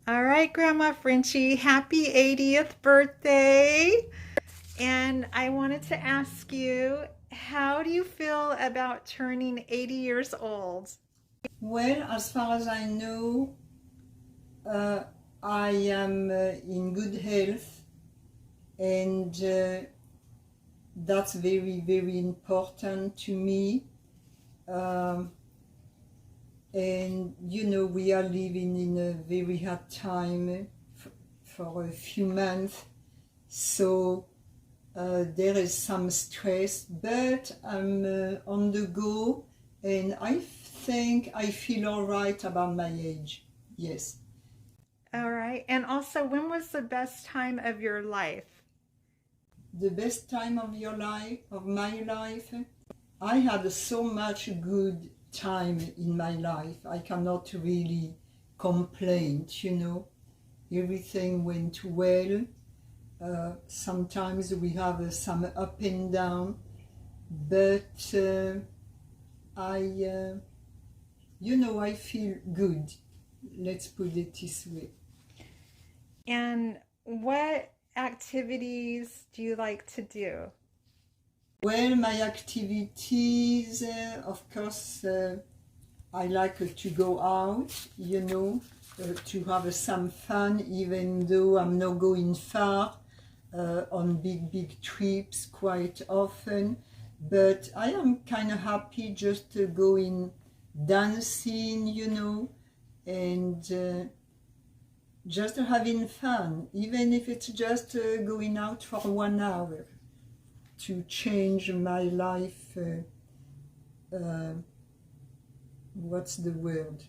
All right, Grandma Frenchie, happy 80th birthday. And I wanted to ask you, how do you feel about turning 80 years old? Well, as far as I know, uh, I am in good health, and that's very, very important to me. Um, and we are living in a very hard time for a few months, so there is some stress, but I'm on the go, and I think I feel all right about my age. Yes. All right. And also, when was the best time of your life? The best time of your life, of my life? I had so much good time in my life. I cannot really complain. Everything went well. Sometimes we have some up and down, but I feel good. Let's put it this way. And what activities do you like to do? Well, my activities, of course, I like to go out, to have some fun, even though I'm not going far on big, big trips quite often. But I am kind of happy just going dancing, and just having fun, even if it's just going out for 1 hour to change my life. What's the word?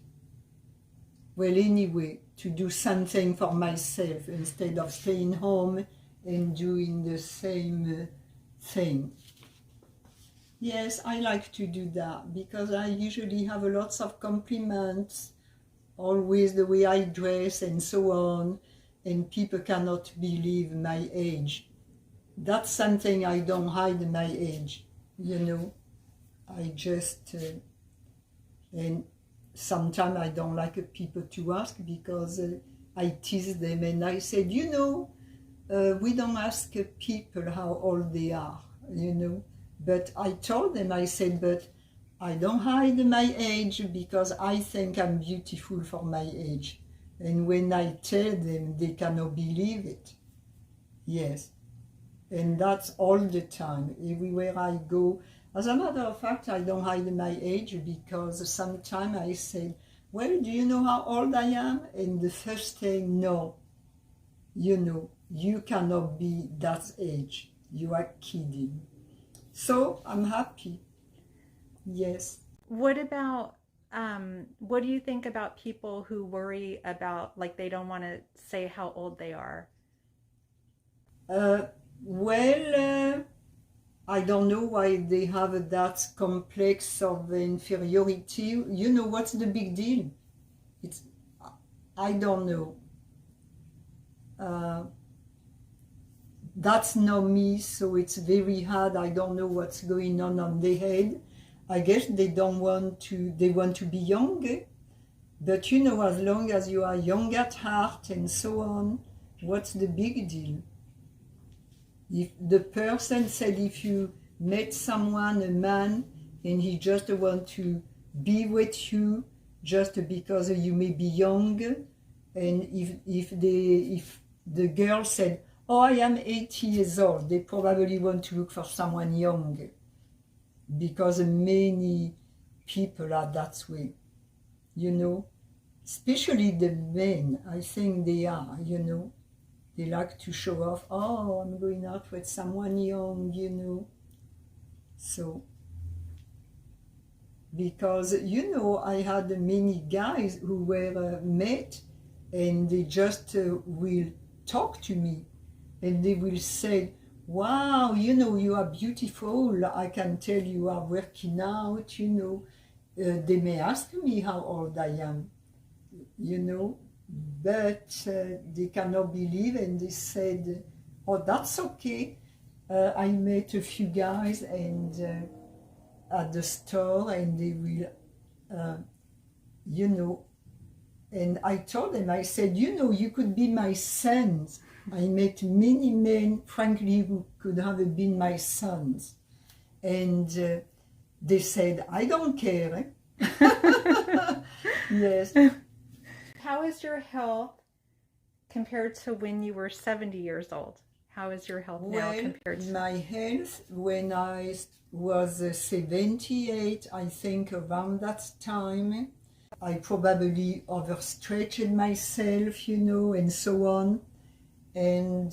Well, anyway, to do something for myself instead of staying home and doing the same thing. Yes, I like to do that because I usually have lots of compliments, always the way I dress and so on, and people cannot believe my age. That's something I don't hide my age. I just and sometimes I don't like people to ask because I tease them and I said, we don't ask people how old they are. But I told them, I said, but I don't hide my age because I think I'm beautiful for my age. And when I tell them, they cannot believe it. Yes. And that's all the time, everywhere I go. As a matter of fact, I don't hide my age because sometimes I say, well, do you know how old I am? And the first thing, no, you cannot be that age. You are kidding. So I'm happy. Yes. What do you think about people who worry about, like, they don't want to say how old they are? Uh, well, I don't know why they have that complex of inferiority. You know what's the big deal? It's I don't know. Uh, that's not me, so it's very hard. I don't know what's going on their head. I guess they don't want to. They want to be young, but as long as you are young at heart and so on, what's the big deal? If the person said if you met someone, a man, and he just want to be with you just because you may be young, and if the girl said, oh, I am 80 years old, they probably want to look for someone young because many people are that way, you know, especially the men. I think they are. They like to show off, oh, I'm going out with someone young. So, because, I had many guys who were met and they just will talk to me and they will say, wow, you are beautiful. I can tell you are working out. They may ask me how old I am, you know, but they cannot believe and they said, oh, that's okay. I met a few guys and at the store and they will, you know, And I told them, I said, you know, you could be my sons. I met many men, frankly, who could have been my sons. And they said, I don't care. Yes. How is your health compared to when you were 70 years old? How is your health now Well, compared to... my health, when I was 78, I think around that time, I probably overstretched myself, you know, and so on. And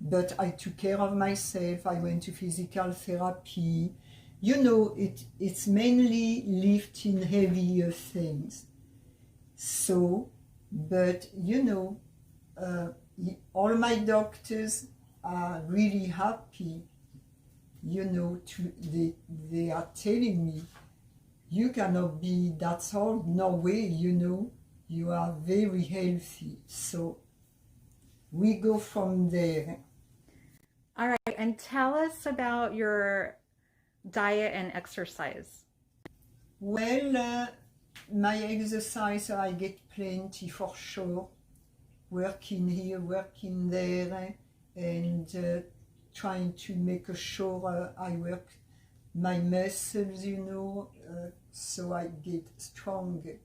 but I took care of myself. I went to physical therapy. You know, it's mainly lifting heavier things. So, but you know, all my doctors are really happy. You know, they are telling me, you cannot be that old. No way, you know, you are very healthy. So we go from there. All right, and tell us about your diet and exercise. Well, my exercise, I get plenty for sure. Working here, working there, and trying to make sure I work my muscles, you know, so I get stronger.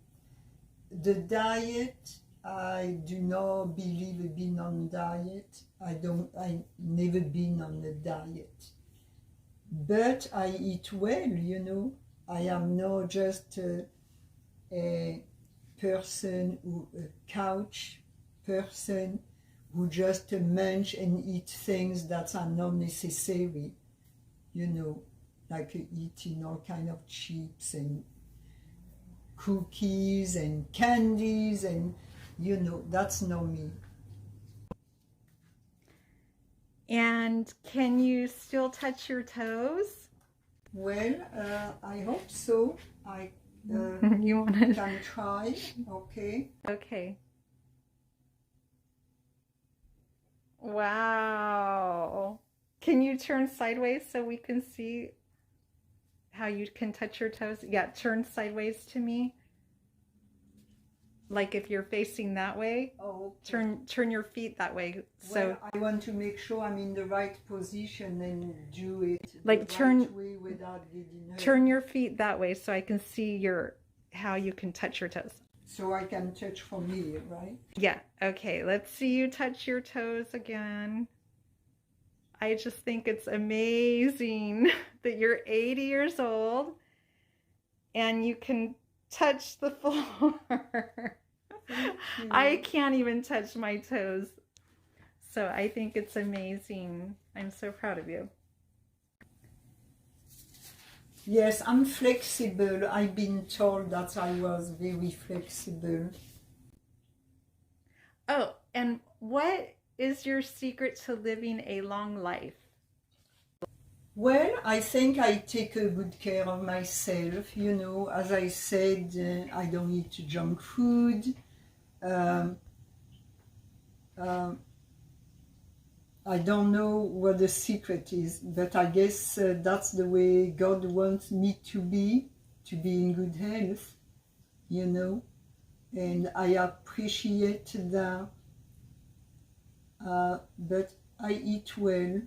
The diet, I do not believe being on diet. I never been on a diet. But I eat well, you know. I am not just a person a couch person who just munch and eat things that are not necessary, you know, like eating all kind of chips and cookies and candies, and you know, that's not me. And can you still touch your toes? Well, I hope so. I You want to? can try. Okay. Okay. Wow. Can you turn sideways so we can see how you can touch your toes? Yeah, turn sideways to me. Like if you're facing that way, Oh, okay. turn your feet that way. So Well, I want to make sure I'm in the right position and do it like the turn right way without getting hurt. turn your feet that way so I can see your how you can touch your toes. So I can touch from here, right? Yeah. Okay, let's see you touch your toes again. I just think it's amazing that you're 80 years old and you can touch the floor. I can't even touch my toes. So I think it's amazing. I'm so proud of you. Yes, I'm flexible. I've been told that I was very flexible. Oh, and what is your secret to living a long life? Well, I think I take a good care of myself. You know, as I said, I don't eat junk food. Um, um, I don't know what the secret is, but I guess that's the way God wants me to be in good health, you know, and I appreciate that. But I eat well,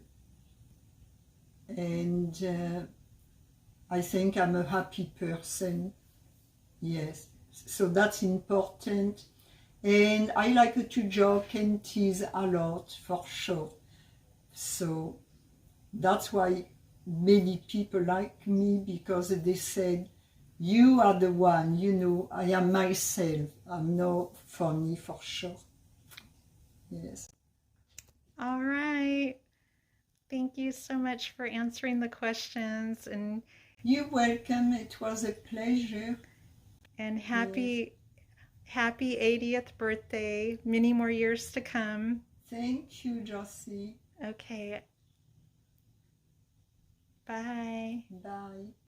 and I think I'm a happy person, yes, so that's important. And I like to joke and tease a lot, for sure. So that's why many people like me, because they said, you are the one, you know, I am myself. I'm not funny, for sure. Yes. All right. Thank you so much for answering the questions and You're welcome. It was a pleasure. Yes. happy 80th birthday. Many more years to come. Thank you, Josie. Okay. Bye. Bye.